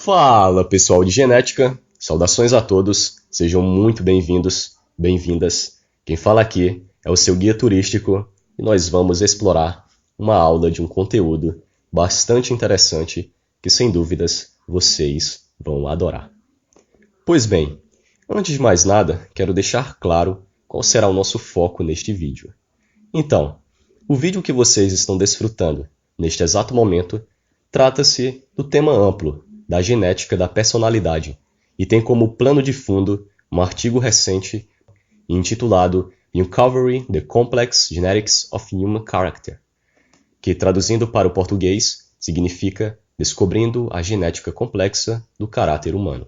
Fala pessoal de genética, saudações a todos, sejam muito bem-vindos, bem-vindas. Quem fala aqui é o seu guia turístico e nós vamos explorar uma aula de um conteúdo bastante interessante que sem dúvidas vocês vão adorar. Pois bem, antes de mais nada, quero deixar claro qual será o nosso foco neste vídeo. Então, o vídeo que vocês estão desfrutando neste exato momento trata-se do tema amplo da genética da personalidade e tem como plano de fundo um artigo recente intitulado Uncovering the Complex Genetics of Human Character, que traduzindo para o português significa Descobrindo a Genética Complexa do Caráter Humano.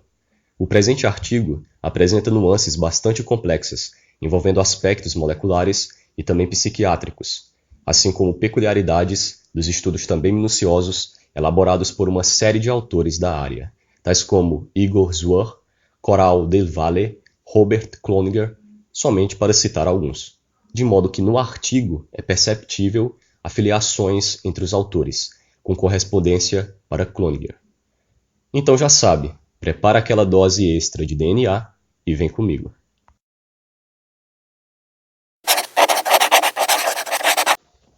O presente artigo apresenta nuances bastante complexas, envolvendo aspectos moleculares e também psiquiátricos, assim como peculiaridades dos estudos também minuciosos elaborados por uma série de autores da área, tais como Igor Zwerg, Coral Del Valle, Robert Cloninger, somente para citar alguns. De modo que no artigo é perceptível afiliações entre os autores, com correspondência para Cloninger. Então já sabe, prepara aquela dose extra de DNA e vem comigo.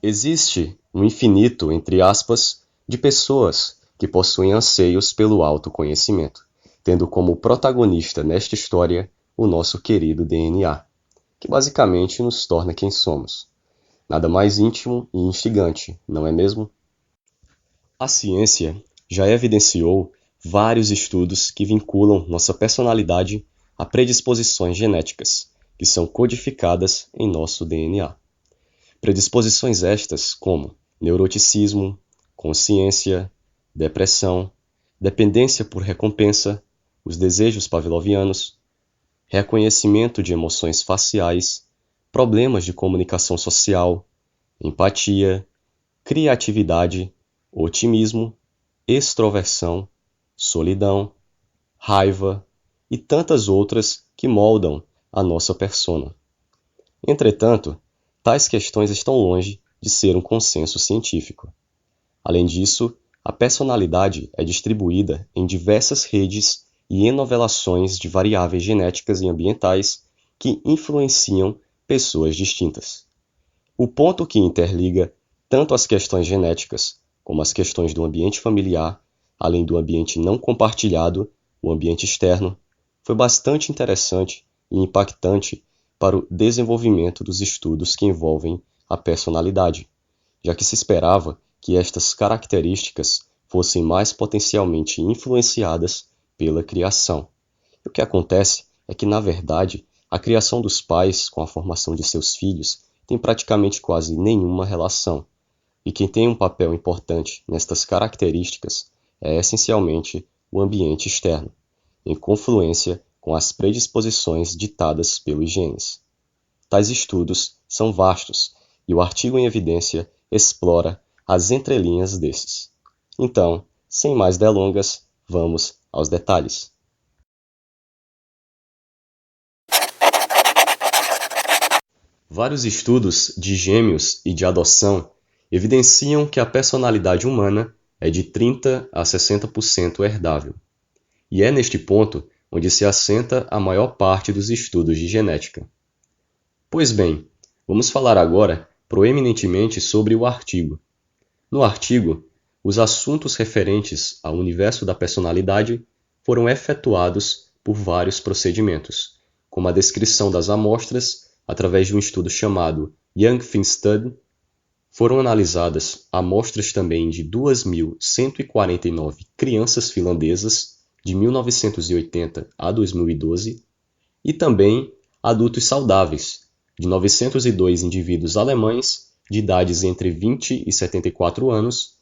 Existe um infinito, entre aspas, de pessoas que possuem anseios pelo autoconhecimento, tendo como protagonista nesta história o nosso querido DNA, que basicamente nos torna quem somos. Nada mais íntimo e instigante, não é mesmo? A ciência já evidenciou vários estudos que vinculam nossa personalidade a predisposições genéticas, que são codificadas em nosso DNA. Predisposições estas como neuroticismo, consciência, depressão, dependência por recompensa, os desejos pavlovianos, reconhecimento de emoções faciais, problemas de comunicação social, empatia, criatividade, otimismo, extroversão, solidão, raiva e tantas outras que moldam a nossa persona. Entretanto, tais questões estão longe de ser um consenso científico. Além disso, a personalidade é distribuída em diversas redes e enovelações de variáveis genéticas e ambientais que influenciam pessoas distintas. O ponto que interliga tanto as questões genéticas como as questões do ambiente familiar, além do ambiente não compartilhado, o ambiente externo, foi bastante interessante e impactante para o desenvolvimento dos estudos que envolvem a personalidade, já que se esperava que estas características fossem mais potencialmente influenciadas pela criação. E o que acontece é que, na verdade, a criação dos pais com a formação de seus filhos tem praticamente quase nenhuma relação, e quem tem um papel importante nestas características é essencialmente o ambiente externo, em confluência com as predisposições ditadas pelos genes. Tais estudos são vastos e o artigo em evidência explora as entrelinhas desses. Então, sem mais delongas, vamos aos detalhes. Vários estudos de gêmeos e de adoção evidenciam que a personalidade humana é de 30 a 60% herdável. E é neste ponto onde se assenta a maior parte dos estudos de genética. Pois bem, vamos falar agora proeminentemente sobre o artigo. No artigo, os assuntos referentes ao universo da personalidade foram efetuados por vários procedimentos, como a descrição das amostras através de um estudo chamado Young Fin Study. Foram analisadas amostras também de 2.149 crianças finlandesas de 1980 a 2012 e também adultos saudáveis de 902 indivíduos alemães de idades entre 20 e 74 anos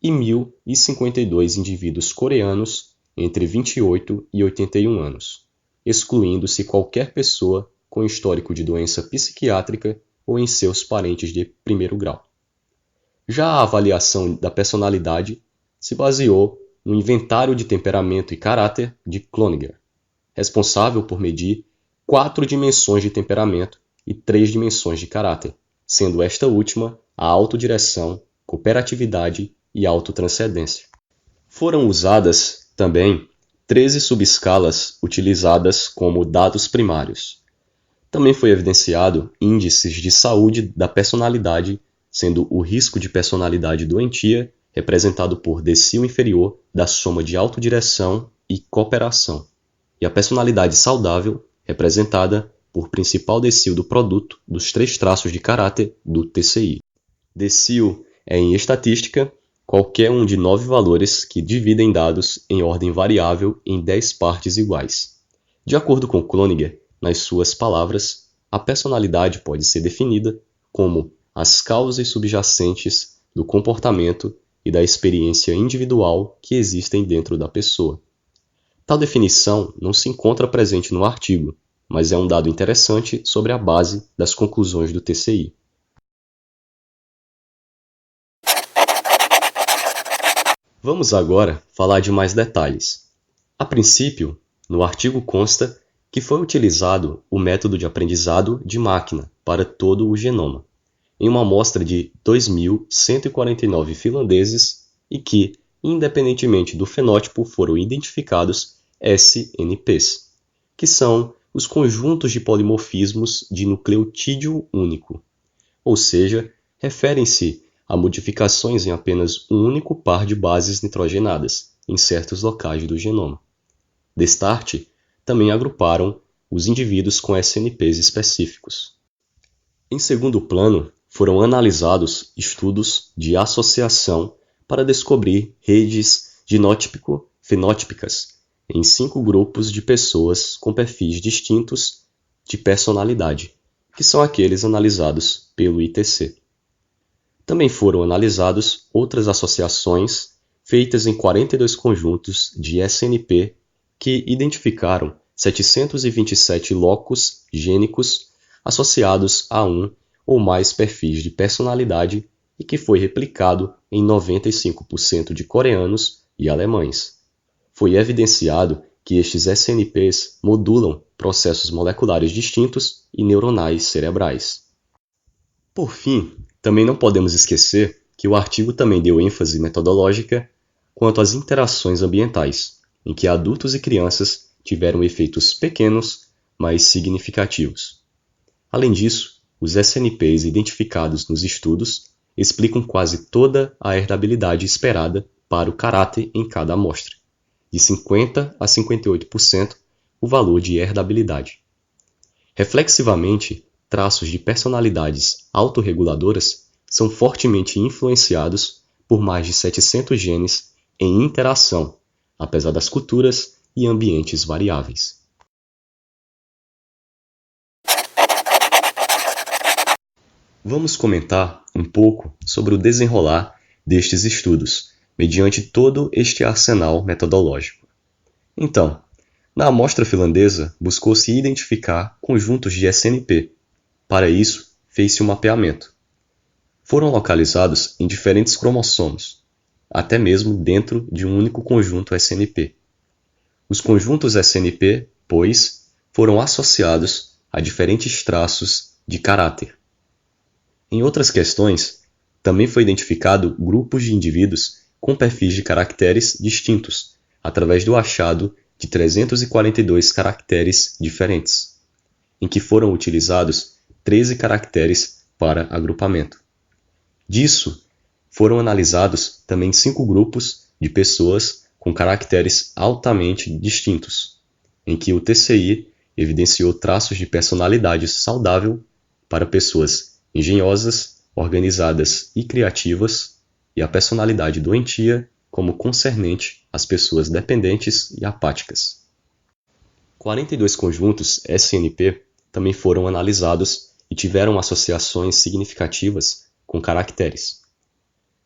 e 1.052 indivíduos coreanos entre 28 e 81 anos, excluindo-se qualquer pessoa com histórico de doença psiquiátrica ou em seus parentes de primeiro grau. Já a avaliação da personalidade se baseou no inventário de temperamento e caráter de Cloninger, responsável por medir 4 dimensões de temperamento e 3 dimensões de caráter, sendo esta última a autodireção, cooperatividade e autotranscendência. Foram usadas Também 13 subescalas utilizadas como dados primários. Também foi evidenciado índices de saúde da personalidade, sendo o risco de personalidade doentia representado por decil inferior da soma de autodireção e cooperação, e a personalidade saudável representada por principal decil do produto dos 3 traços de caráter do TCI. Decil é, em estatística, qualquer um de 9 valores que dividem dados em ordem variável em 10 partes iguais. De acordo com Cloninger, nas suas palavras, a personalidade pode ser definida como as causas subjacentes do comportamento e da experiência individual que existem dentro da pessoa. Tal definição não se encontra presente no artigo, mas é um dado interessante sobre a base das conclusões do TCI. Vamos agora falar de mais detalhes. A princípio, no artigo consta que foi utilizado o método de aprendizado de máquina para todo o genoma, em uma amostra de 2.149 finlandeses e que, independentemente do fenótipo, foram identificados SNPs, que são os conjuntos de polimorfismos de nucleotídeo único, ou seja, referem-se a modificações em apenas um único par de bases nitrogenadas em certos locais do genoma. Destarte, também agruparam os indivíduos com SNPs específicos. Em segundo plano, foram analisados estudos de associação para descobrir redes genótipo-fenótipicas em 5 grupos de pessoas com perfis distintos de personalidade, que são aqueles analisados pelo ITC. Também foram analisados outras associações feitas em 42 conjuntos de SNP que identificaram 727 locus gênicos associados a um ou mais perfis de personalidade e que foi replicado em 95% de coreanos e alemães. Foi evidenciado que estes SNPs modulam processos moleculares distintos e neuronais cerebrais. Por fim, também não podemos esquecer que o artigo também deu ênfase metodológica quanto às interações ambientais, em que adultos e crianças tiveram efeitos pequenos, mas significativos. Além disso, os SNPs identificados nos estudos explicam quase toda a herdabilidade esperada para o caráter em cada amostra, de 50% a 58% o valor de herdabilidade. Reflexivamente, traços de personalidades autorreguladoras são fortemente influenciados por mais de 700 genes em interação, apesar das culturas e ambientes variáveis. Vamos comentar um pouco sobre o desenrolar destes estudos, mediante todo este arsenal metodológico. Então, na amostra finlandesa, buscou-se identificar conjuntos de SNP. Para isso, fez-se um mapeamento. Foram localizados em diferentes cromossomos, até mesmo dentro de um único conjunto SNP. Os conjuntos SNP, pois, foram associados a diferentes traços de caráter. Em outras questões, também foi identificado grupos de indivíduos com perfis de caracteres distintos, através do achado de 342 caracteres diferentes, em que foram utilizados 13 caracteres para agrupamento. Disso, foram analisados também 5 grupos de pessoas com caracteres altamente distintos, em que o TCI evidenciou traços de personalidade saudável para pessoas engenhosas, organizadas e criativas, e a personalidade doentia como concernente às pessoas dependentes e apáticas. 42 conjuntos SNP também foram analisados e tiveram associações significativas com caracteres.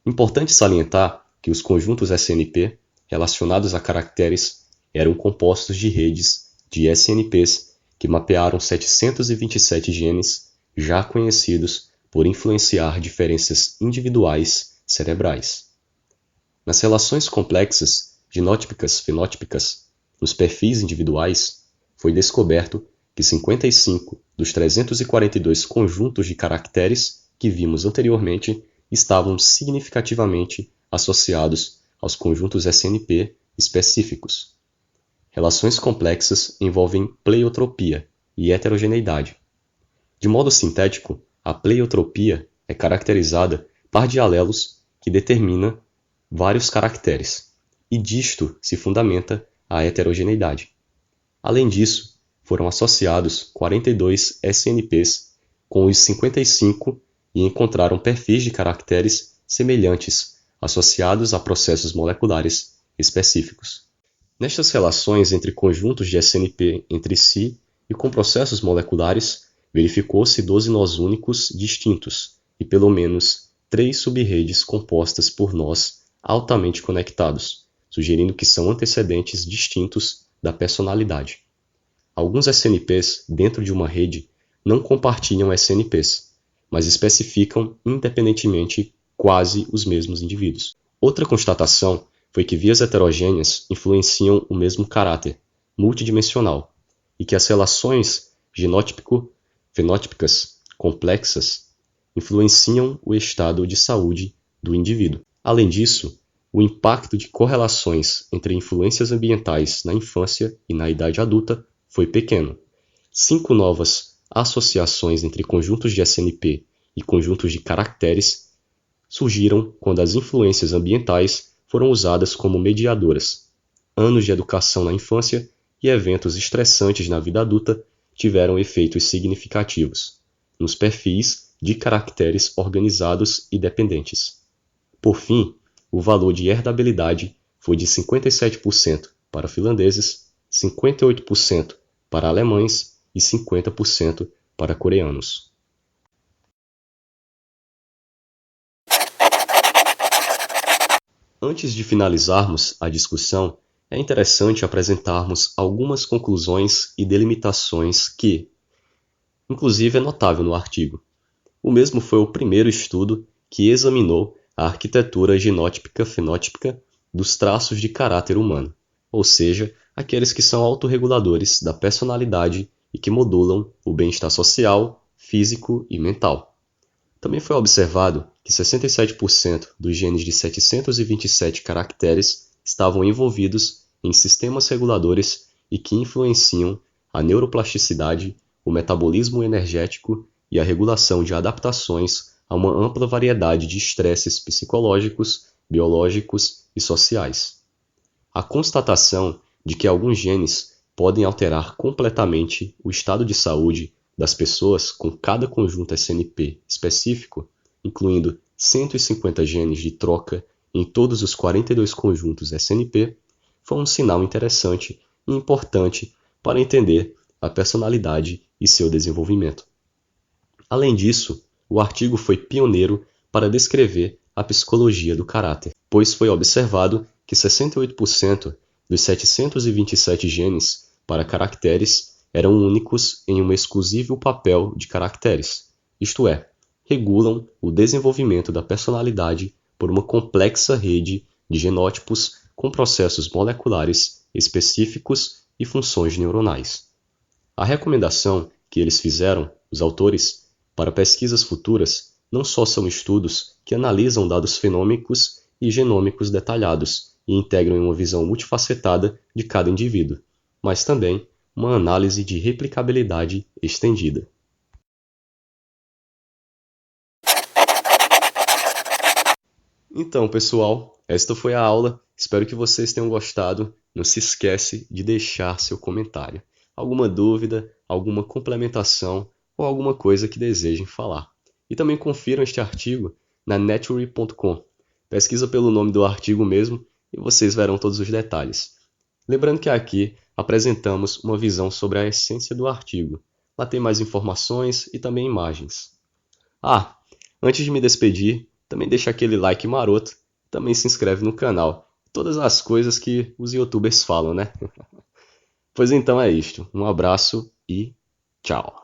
Importante salientar que os conjuntos SNP relacionados a caracteres eram compostos de redes de SNPs que mapearam 727 genes já conhecidos por influenciar diferenças individuais cerebrais. Nas relações complexas genótipicas-fenótipicas, nos perfis individuais, foi descoberto que 55 dos 342 conjuntos de caracteres que vimos anteriormente estavam significativamente associados aos conjuntos SNP específicos. Relações complexas envolvem pleiotropia e heterogeneidade. De modo sintético, a pleiotropia é caracterizada par de alelos que determina vários caracteres, e disto se fundamenta a heterogeneidade. Além disso, foram associados 42 SNPs com os 55 e encontraram perfis de caracteres semelhantes associados a processos moleculares específicos. Nestas relações entre conjuntos de SNP entre si e com processos moleculares, verificou-se 12 nós únicos distintos e pelo menos 3 sub-redes compostas por nós altamente conectados, sugerindo que são antecedentes distintos da personalidade. Alguns SNPs dentro de uma rede não compartilham SNPs, mas especificam independentemente quase os mesmos indivíduos. Outra constatação foi que vias heterogêneas influenciam o mesmo caráter, multidimensional, e que as relações genótipo-fenótipicas complexas influenciam o estado de saúde do indivíduo. Além disso, o impacto de correlações entre influências ambientais na infância e na idade adulta foi pequeno. 5 novas associações entre conjuntos de SNP e conjuntos de caracteres surgiram quando as influências ambientais foram usadas como mediadoras. Anos de educação na infância e eventos estressantes na vida adulta tiveram efeitos significativos nos perfis de caracteres organizados e dependentes. Por fim, o valor de herdabilidade foi de 57% para finlandeses, 58% para alemães e 50% para coreanos. Antes de finalizarmos a discussão, é interessante apresentarmos algumas conclusões e delimitações que, inclusive, é notável no artigo. O mesmo foi o primeiro estudo que examinou a arquitetura genótipica-fenótipica dos traços de caráter humano, ou seja, aqueles que são autorreguladores da personalidade e que modulam o bem-estar social, físico e mental. Também foi observado que 67% dos genes de 727 caracteres estavam envolvidos em sistemas reguladores e que influenciam a neuroplasticidade, o metabolismo energético e a regulação de adaptações a uma ampla variedade de estresses psicológicos, biológicos e sociais. A constatação de que alguns genes podem alterar completamente o estado de saúde das pessoas com cada conjunto SNP específico, incluindo 150 genes de troca em todos os 42 conjuntos SNP, foi um sinal interessante e importante para entender a personalidade e seu desenvolvimento. Além disso, o artigo foi pioneiro para descrever a psicologia do caráter, pois foi observado que 68% dos 727 genes para caracteres eram únicos em um exclusivo papel de caracteres, isto é, regulam o desenvolvimento da personalidade por uma complexa rede de genótipos com processos moleculares específicos e funções neuronais. A recomendação que eles fizeram, os autores, para pesquisas futuras não só são estudos que analisam dados fenômicos e genômicos detalhados e integram uma visão multifacetada de cada indivíduo, mas também uma análise de replicabilidade estendida. Então, pessoal, esta foi a aula. Espero que vocês tenham gostado. Não se esquece de deixar seu comentário. Alguma dúvida, alguma complementação ou alguma coisa que desejem falar. E também confiram este artigo na Nature.com. Pesquisa pelo nome do artigo mesmo e vocês verão todos os detalhes. Lembrando que aqui apresentamos uma visão sobre a essência do artigo. Lá tem mais informações e também imagens. Antes de me despedir, também deixa aquele like maroto, também se inscreve no canal. Todas as coisas que os youtubers falam, né? Pois então é isto. Um abraço e tchau.